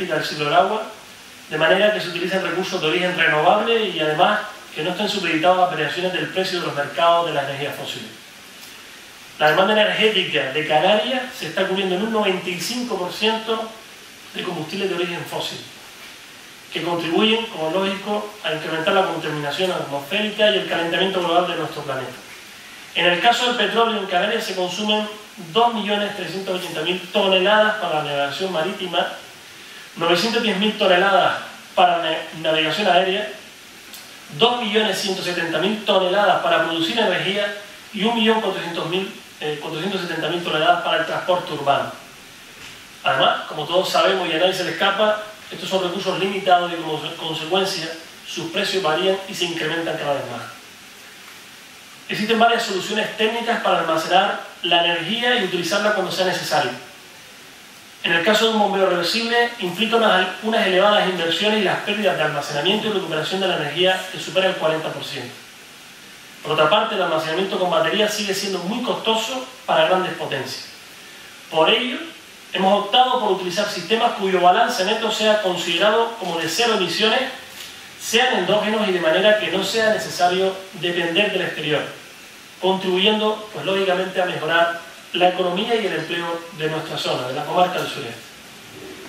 del ciclo del agua, de manera que se utilicen recursos de origen renovable y además que no estén supeditados a variaciones del precio de los mercados de las energías fósiles. La demanda energética de Canarias se está cubriendo en un 95% de combustibles de origen fósil, que contribuyen, como lógico, a incrementar la contaminación atmosférica y el calentamiento global de nuestro planeta. En el caso del petróleo, en Canarias se consumen 2.380.000 toneladas para la navegación marítima, 910.000 toneladas para la navegación aérea, 2.170.000 toneladas para producir energía y 1.470.000 toneladas para el transporte urbano. Además, como todos sabemos y a nadie se le escapa, estos son recursos limitados y como consecuencia sus precios varían y se incrementan cada vez más. Existen varias soluciones técnicas para almacenar la energía y utilizarla cuando sea necesario. En el caso de un bombeo reversible, implica unas elevadas inversiones y las pérdidas de almacenamiento y recuperación de la energía que supera el 40%. Por otra parte, el almacenamiento con baterías sigue siendo muy costoso para grandes potencias. Por ello, hemos optado por utilizar sistemas cuyo balance neto sea considerado como de cero emisiones, sean endógenos y de manera que no sea necesario depender del exterior, contribuyendo, pues lógicamente, a mejorar la economía y el empleo de nuestra zona, de la comarca del sureste.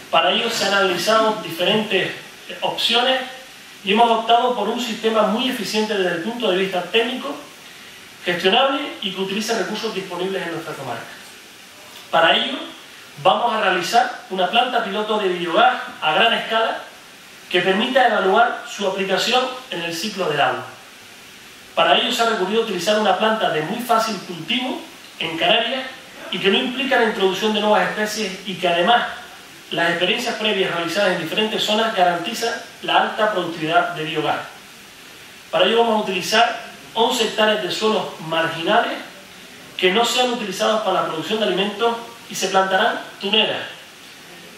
Para ello se han analizado diferentes opciones y hemos optado por un sistema muy eficiente desde el punto de vista técnico, gestionable y que utiliza recursos disponibles en nuestra comarca. Para ello, vamos a realizar una planta piloto de biogás a gran escala que permita evaluar su aplicación en el ciclo del agua. Para ello se ha recurrido a utilizar una planta de muy fácil cultivo en Canarias y que no implica la introducción de nuevas especies y que además las experiencias previas realizadas en diferentes zonas garantizan la alta productividad de biogás. Para ello vamos a utilizar 11 hectáreas de suelos marginales que no sean utilizados para la producción de alimentos y se plantarán tuneras,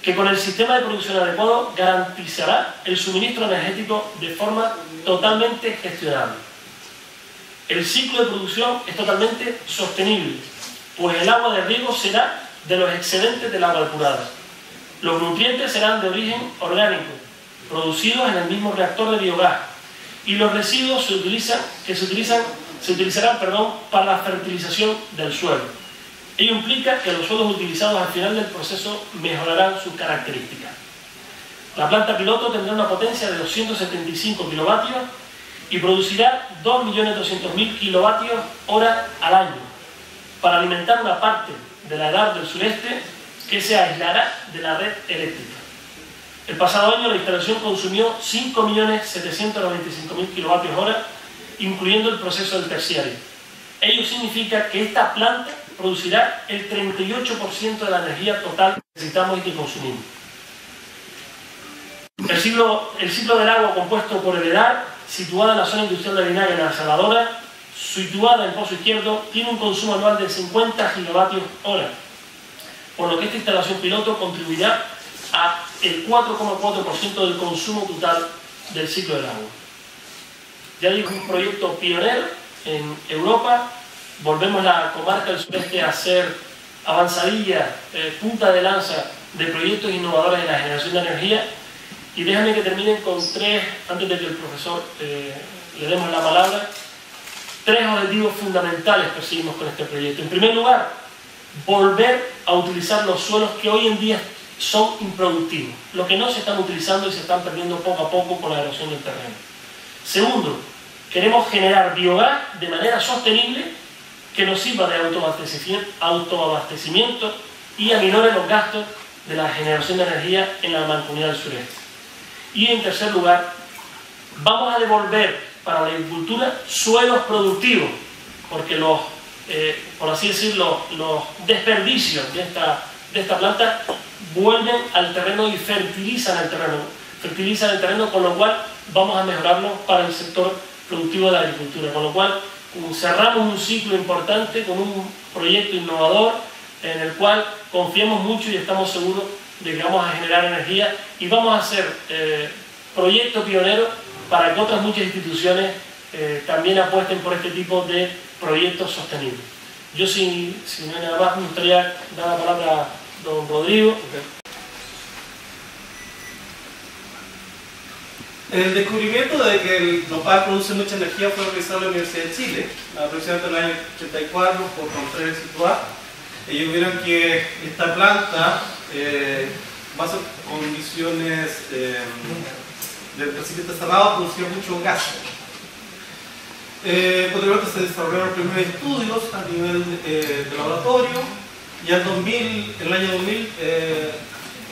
que con el sistema de producción adecuado garantizará el suministro energético de forma totalmente gestionable. El ciclo de producción es totalmente sostenible, pues el agua de riego será de los excedentes del agua depurada. Los nutrientes serán de origen orgánico, producidos en el mismo reactor de biogás, y los residuos se utilizarán para la fertilización del suelo. Ello implica que los suelos utilizados al final del proceso mejorarán sus características. La planta piloto tendrá una potencia de 275 kilovatios y producirá 2.200.000 kilovatios hora al año para alimentar una parte de la edad del sureste que se aislará de la red eléctrica. El pasado año la instalación consumió 5.795.000 kilovatios hora, incluyendo el proceso del terciario. Ello significa que esta planta producirá el 38% de la energía total que necesitamos y que consumimos. El ciclo del agua compuesto por el EDAR, situada en la zona industrial de Vinagre, en La Salvadora, situada en Pozo Izquierdo, tiene un consumo anual de 50 gigavatios hora, por lo que esta instalación piloto contribuirá a el 4,4% del consumo total del ciclo del agua. Ya digo, un proyecto pionero en Europa. Volvemos la comarca del sureste a ser avanzadilla, punta de lanza de proyectos innovadores en la generación de energía. Y déjame que termine con tres, antes de que el profesor le demos la palabra, tres objetivos fundamentales perseguimos con este proyecto. En primer lugar, volver a utilizar los suelos que hoy en día son improductivos, los que no se están utilizando y se están perdiendo poco a poco con la erosión del terreno. Segundo, queremos generar biogás de manera sostenible que nos sirva de autoabastecimiento y aminore los gastos de la generación de energía en la Mancomunidad del Sureste. Y en tercer lugar, vamos a devolver para la agricultura suelos productivos, porque por así decirlo, los desperdicios de esta planta vuelven al terreno y fertilizan el terreno, con lo cual vamos a mejorarlo para el sector productivo de la agricultura, con lo cual cerramos un ciclo importante con un proyecto innovador en el cual confiamos mucho y estamos seguros de que vamos a generar energía y vamos a hacer proyectos pioneros para que otras muchas instituciones también apuesten por este tipo de proyectos sostenibles. Yo, si no hay nada más, me gustaría dar la palabra a don Rodrigo. El descubrimiento de que el nopal produce mucha energía fue realizado en la Universidad de Chile, aproximadamente en el año 84 por Contreras y Situá. Ellos vieron que esta planta, bajo condiciones del recipiente cerrado, producía mucho gas. Posteriormente se desarrollaron los primeros estudios a nivel de laboratorio, y en el año 2000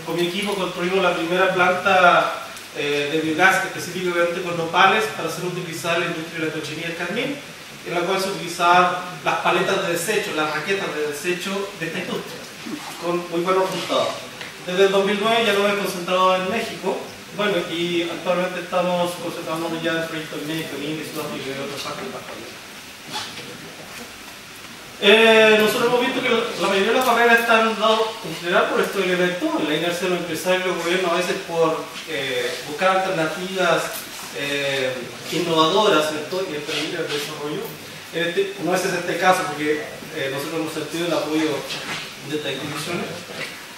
con mi equipo construimos la primera planta de biogás específicamente con nopales para ser utilizada en la industria de la cochinería del Carmín, en la cual se utilizaban las paletas de desecho, las raquetas de desecho de esta industria, con muy buenos resultados. Desde el 2009 ya lo he concentrado en México, bueno, y actualmente estamos concentrándonos ya en proyectos en México, en India, Sudáfrica y otras partes del país. Nosotros hemos visto que la mayoría de las barreras están dadas en general por estos elementos, la inercia de los empresarios y los gobiernos a veces por buscar alternativas innovadoras, ¿cierto? Y permitir el desarrollo. No ese es este caso, porque nosotros hemos sentido el apoyo de estas instituciones.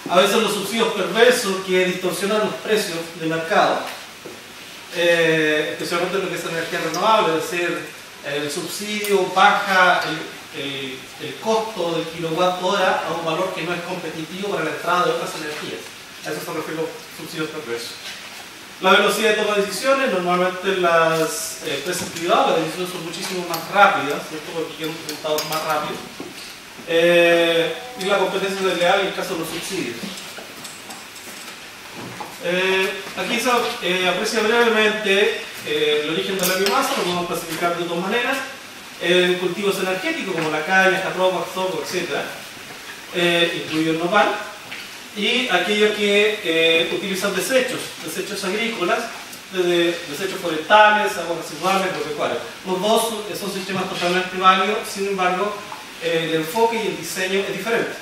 A veces los subsidios perversos que distorsionan los precios de mercado, especialmente en lo que es energía renovable, es decir, el subsidio baja el costo del kilowatt hora a un valor que no es competitivo para la entrada de otras energías. A eso se refieren los subsidios perversos. La velocidad de toma de decisiones, normalmente las empresas privadas, las decisiones son muchísimo más rápidas, ¿cierto? Porque quieren resultados más rápidos. Y la competencia desleal en el caso de los subsidios. Aquí se aprecia brevemente el origen de la biomasa, lo podemos clasificar de dos maneras. Cultivos energéticos como la caña, jarroba, sorgo, etc. Incluido el nopal. Y aquellos que utilizan desechos agrícolas, desde desechos forestales, aguas residuales, agropecuarios. Los dos son sistemas totalmente válidos, sin embargo, el enfoque y el diseño es diferente.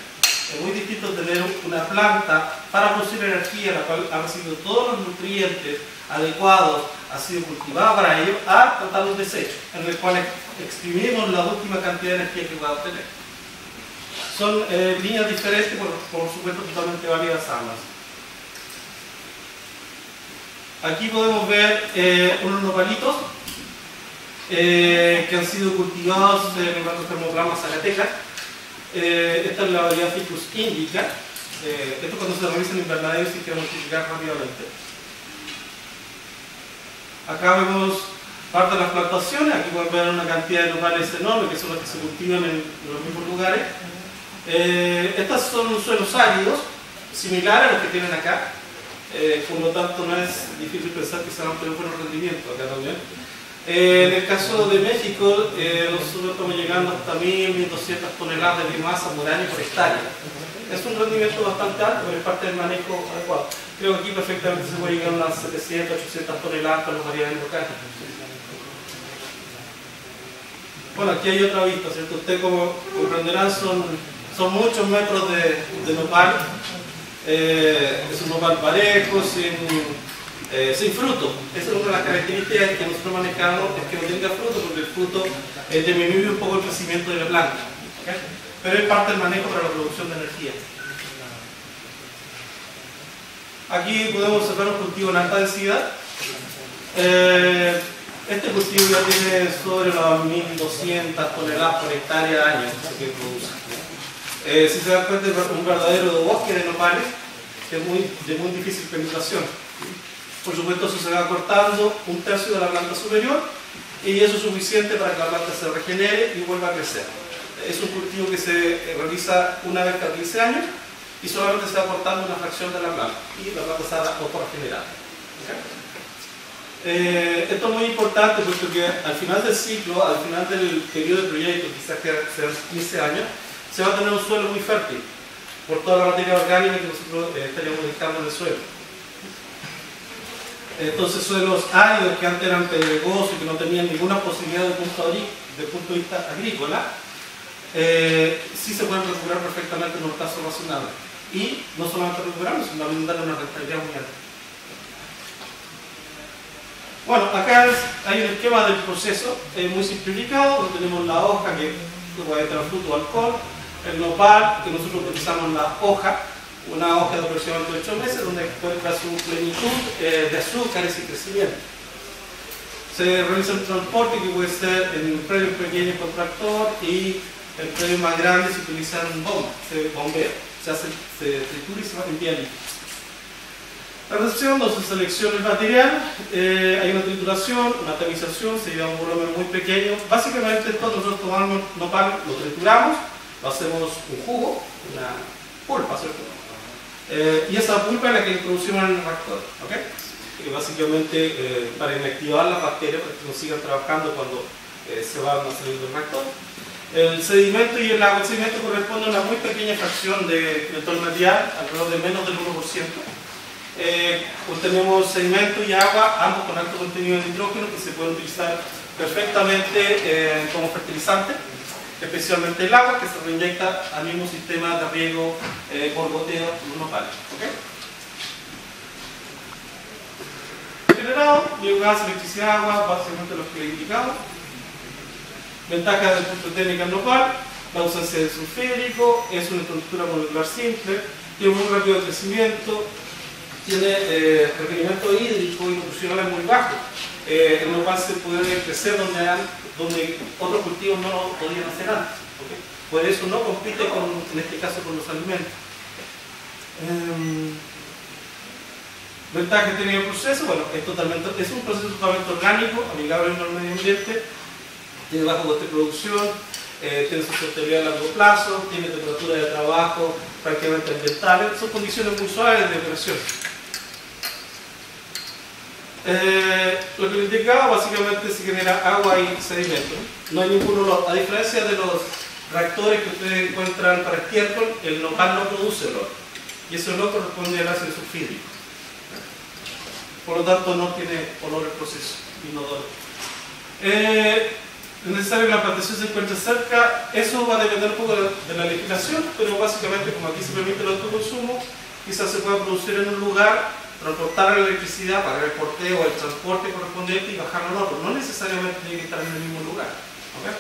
Es muy distinto tener una planta para producir energía, la cual ha recibido todos los nutrientes adecuados, ha sido cultivada para ello, a tratar los desechos, en el cual exprimimos la última cantidad de energía que pueda obtener. Son líneas diferentes, por supuesto totalmente válidas ambas. Aquí podemos ver unos nopalitos que han sido cultivados en el barrio Termoplano Zacatecas. Esta es la variedad Ficus indica. Esto cuando se realiza en invernadero se quiere multiplicar rápidamente. Acá vemos parte de las plantaciones. Aquí pueden ver una cantidad de nopales enormes que son los que se cultivan en los mismos lugares. Estas son suelos áridos, similares a los que tienen acá. Por lo tanto, no es difícil pensar que se van a tener buenos rendimientos acá también. En el caso de México, nosotros estamos llegando hasta 1.000, 1.200 toneladas de biomasa por año por hectárea. Es un rendimiento bastante alto, pero es parte del manejo adecuado. Creo que aquí perfectamente se puede llegar a unas 700, 800 toneladas con las variedades locales. Bueno, aquí hay otra vista, ¿cierto? Ustedes como comprenderán son muchos metros de nopal. Es un nopal parejo, sin fruto. Esa es una de las características que nosotros manejamos, es que no tenga fruto, porque el fruto disminuye un poco el crecimiento de la planta. ¿Okay? Pero es parte del manejo para la producción de energía. Aquí podemos observar un cultivo en alta densidad. Este cultivo ya tiene sobre las 1.200 toneladas por hectárea al año que produce. Si se dan cuenta, es un verdadero bosque de nopales que es de muy difícil penetración. Por supuesto, eso se va cortando 1/3 de la planta superior y eso es suficiente para que la planta se regenere y vuelva a crecer. Es un cultivo que se realiza una vez cada 15 años y solamente se va cortando una fracción de la planta y la planta se va autorregenerando. ¿Okay? Esto es muy importante porque al final del ciclo, al final del periodo de proyecto, quizás que sean 15 años, se va a tener un suelo muy fértil por toda la materia orgánica que nosotros estaríamos dejando en el suelo. Entonces, suelos áridos que antes eran pedregosos y que no tenían ninguna posibilidad desde el punto de vista agrícola, sí se pueden recuperar perfectamente en un plazo razonable. Y no solamente recuperarlos, sino también darle una rentabilidad muy alta. Bueno, acá hay un esquema del proceso muy simplificado, donde tenemos la hoja que puede tener fruto o alcohol, el nopal, que nosotros utilizamos la hoja, una hoja de aproximadamente 8 meses, donde encuentra su plenitud de azúcares y crecimiento. Se realiza el transporte que puede ser en un predio pequeño con tractor y el predio más grande se utilizan bombas, se bombea, se tritura y se envía líquido. La recepción, donde se selecciona el material, hay una trituración, una tamización, se lleva un volumen muy pequeño. Básicamente esto nosotros tomamos nopal, lo trituramos, lo hacemos un jugo, una pulpa, ¿cierto? Y esa pulpa es la que introducimos en el reactor, ¿ok? Que básicamente para inactivar las bacterias, para que no sigan trabajando cuando se van a salir del reactor. El sedimento y el agua, el sedimento corresponde a una muy pequeña fracción de todo el material, alrededor de menos del 1%. Obtenemos sedimento y agua, ambos con alto contenido de nitrógeno, que se pueden utilizar perfectamente como fertilizante, especialmente el agua, que se reinyecta al mismo sistema de riego por goteo en un nopal. ¿Okay? Generado, biogás, electricidad, agua, básicamente los que he indicado. Ventajas del punto técnico del nopal: la ausencia de sulfídrico, es una estructura molecular simple, tiene muy rápido crecimiento, tiene requerimiento hídrico y nutricional muy bajo. El nopal se puede crecer donde otros cultivos no lo podían hacer antes. ¿Okay? Por eso no compite en este caso con los alimentos. Ventaja que tiene el proceso: bueno, es un proceso totalmente orgánico, amigable al medio ambiente, tiene bajo coste de producción, tiene sustentabilidad a largo plazo, tiene temperatura de trabajo prácticamente ambientales, son condiciones muy suaves de operación. Lo que le indicaba, básicamente se genera agua y sedimento. No hay ningún olor. A diferencia de los reactores que ustedes encuentran para estiércol, el nopal no produce olor. Y ese olor corresponde al ácido sulfídrico. Por lo tanto, no tiene olor el proceso, inodoro. Es necesario que la plantación se encuentre cerca. Eso va a depender un poco de la legislación, pero básicamente, como aquí se permite el autoconsumo, quizás se pueda producir en un lugar, transportar la electricidad, pagar el porteo o el transporte correspondiente y bajarlo en otro. No necesariamente tiene que estar en el mismo lugar. ¿Okay?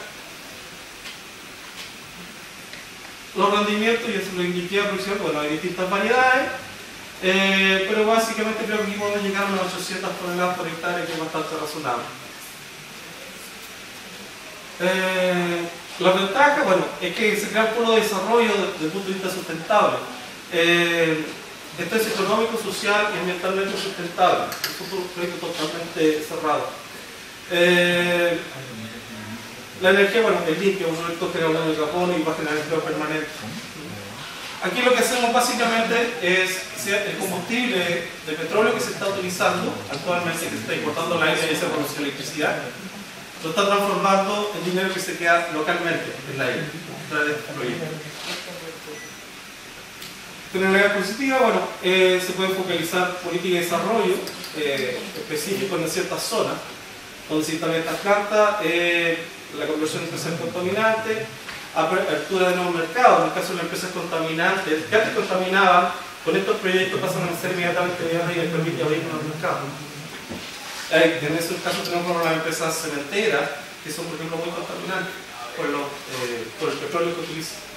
Los rendimientos, ya se lo indiqué a producción, bueno, hay distintas variedades, pero básicamente creo que aquí podemos llegar a unas 800 toneladas por hectárea, que es bastante razonable. La ventaja, bueno, es que se crea un polo de desarrollo desde el punto de vista sustentable. Esto es económico, social y ambientalmente sustentable. Es un proyecto totalmente cerrado. La energía, bueno, es limpia, un proyecto que genera de carbono y va a generar empleo permanente. Aquí lo que hacemos básicamente es el combustible de petróleo que se está utilizando actualmente, que se está importando al aire y se produce electricidad, lo está transformando en dinero que se queda localmente en la isla, a través de este proyecto. Tener positiva, bueno, se puede focalizar política de desarrollo específico en ciertas zonas, donde se instalan estas plantas, la conversión de empresas contaminantes, apertura de nuevos mercados. En el caso de las empresas contaminantes, que antes contaminaban, con estos proyectos pasan a ser inmediatamente viables y les permite abrir nuevos mercados. En esos casos tenemos las empresas cementeras, que son por ejemplo muy contaminantes por el petróleo que utilizan.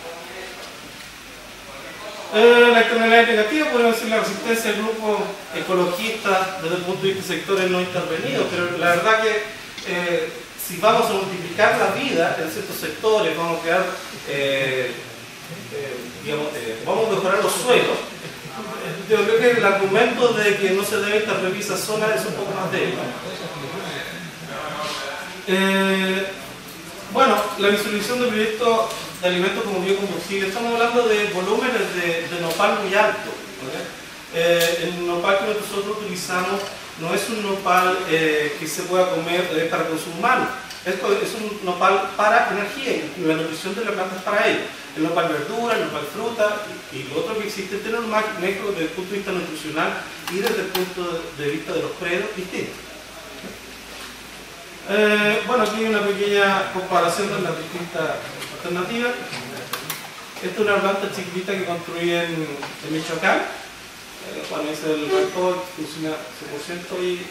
La externalidad negativa, podemos decir, la resistencia del grupo ecologista desde el punto de vista de sectores no intervenidos, pero la verdad que si vamos a multiplicar la vida en ciertos sectores, vamos a crear, vamos a mejorar los suelos. Yo creo que el argumento de que no se debe intervenir esa zona es un poco más débil. Bueno, la visualización del proyecto de alimentos como biocombustible, estamos hablando de volúmenes de nopal muy altos. El nopal que nosotros utilizamos no es un nopal que se pueda comer para consumo humano, es un nopal para energía, y la nutrición de la planta es para ello. El nopal verdura, el nopal fruta y lo otro que existe tiene un manejo desde el punto de vista nutricional y desde el punto de vista de los predios distintos. Bueno, aquí hay una pequeña comparación de las distintas alternativas. Esta es una planta chiquitita que construí en Michoacán. Bueno, es el reactor, funciona 100% y...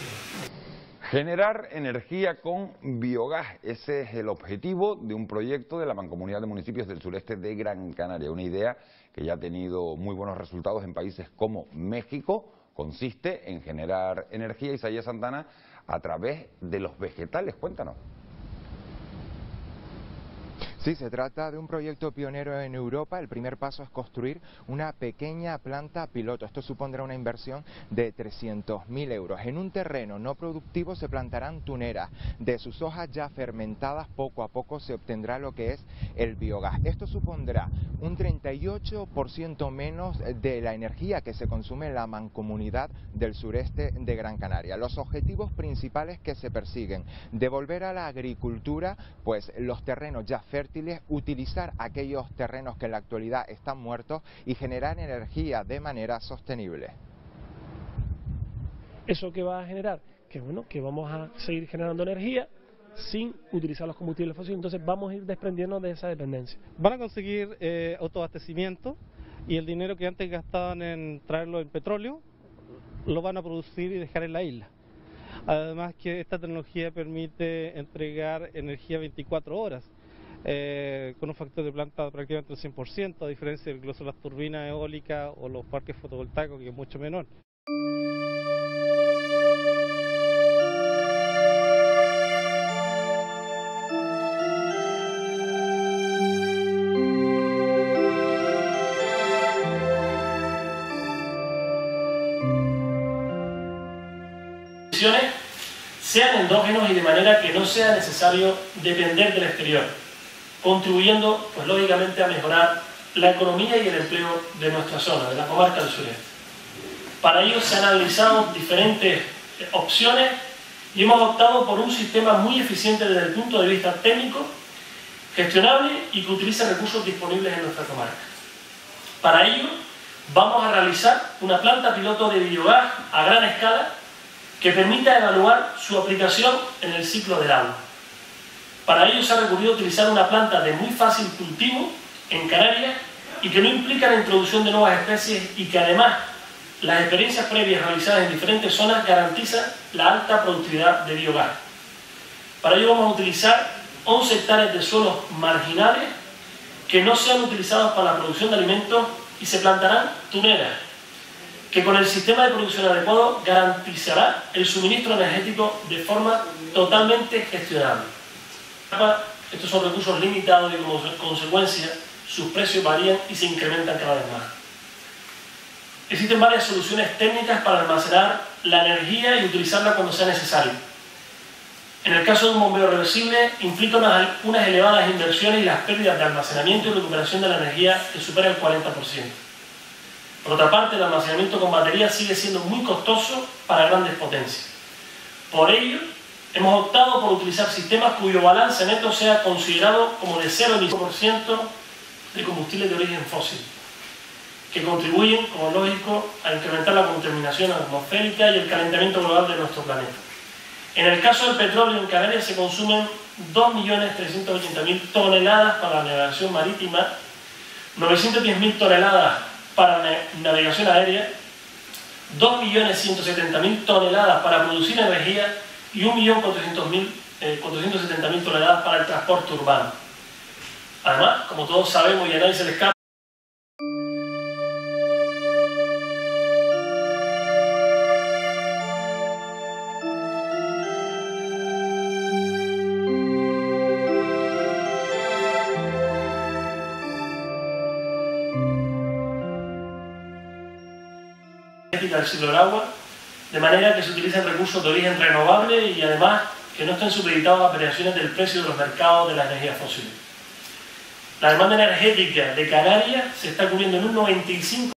Generar energía con biogás, ese es el objetivo de un proyecto de la Mancomunidad de Municipios del Sureste de Gran Canaria, una idea que ya ha tenido muy buenos resultados en países como México. Consiste en generar energía. Isaías Santana a través de los vegetales. Cuéntanos. Sí, se trata de un proyecto pionero en Europa. El primer paso es construir una pequeña planta piloto. Esto supondrá una inversión de 300.000 euros. En un terreno no productivo se plantarán tuneras. De sus hojas ya fermentadas, poco a poco se obtendrá lo que es el biogás. Esto supondrá un 38% menos de la energía que se consume en la mancomunidad del sureste de Gran Canaria. Los objetivos principales que se persiguen: devolver a la agricultura pues los terrenos ya fértiles, utilizar aquellos terrenos que en la actualidad están muertos y generar energía de manera sostenible. ¿Eso qué va a generar? Que bueno, que vamos a seguir generando energía sin utilizar los combustibles fósiles, entonces vamos a ir desprendiéndonos de esa dependencia. Van a conseguir autoabastecimiento, y el dinero que antes gastaban en traerlo en petróleo lo van a producir y dejar en la isla. Además que esta tecnología permite entregar energía 24 horas. Con un factor de planta prácticamente del 100%, a diferencia de lo que son las turbinas eólicas o los parques fotovoltaicos, que es mucho menor. Sean endógenos y de manera que no sea necesario depender del exterior, contribuyendo, pues lógicamente, a mejorar la economía y el empleo de nuestra zona, de la comarca del sureste. Para ello se han analizado diferentes opciones y hemos optado por un sistema muy eficiente desde el punto de vista técnico, gestionable y que utilice recursos disponibles en nuestra comarca. Para ello vamos a realizar una planta piloto de biogás a gran escala que permita evaluar su aplicación en el ciclo del agua. Para ello se ha recurrido a utilizar una planta de muy fácil cultivo en Canarias y que no implica la introducción de nuevas especies, y que además las experiencias previas realizadas en diferentes zonas garantizan la alta productividad de biogás. Para ello vamos a utilizar 11 hectáreas de suelos marginales que no sean utilizados para la producción de alimentos, y se plantarán tuneras, que con el sistema de producción adecuado garantizará el suministro energético de forma totalmente gestionable. Estos son recursos limitados y como consecuencia sus precios varían y se incrementan cada vez más. Existen varias soluciones técnicas para almacenar la energía y utilizarla cuando sea necesario. En el caso de un bombeo reversible implica unas elevadas inversiones y las pérdidas de almacenamiento y recuperación de la energía que supera el 40%. Por otra parte, el almacenamiento con baterías sigue siendo muy costoso para grandes potencias. Por ello, hemos optado por utilizar sistemas cuyo balance neto sea considerado como de 0,5% de combustibles de origen fósil, que contribuyen, como es lógico, a incrementar la contaminación atmosférica y el calentamiento global de nuestro planeta. En el caso del petróleo, en Canarias se consumen 2.380.000 toneladas para la navegación marítima, 910.000 toneladas para navegación aérea, 2.170.000 toneladas para producir energía y 1.470.000 toneladas para el transporte urbano. Además, como todos sabemos y a nadie se le escapa, del ciclo del agua, de manera que se utilicen recursos de origen renovable y además que no estén supeditados a variaciones del precio de los mercados de las energías fósiles. La demanda energética de Canarias se está cubriendo en un 95%.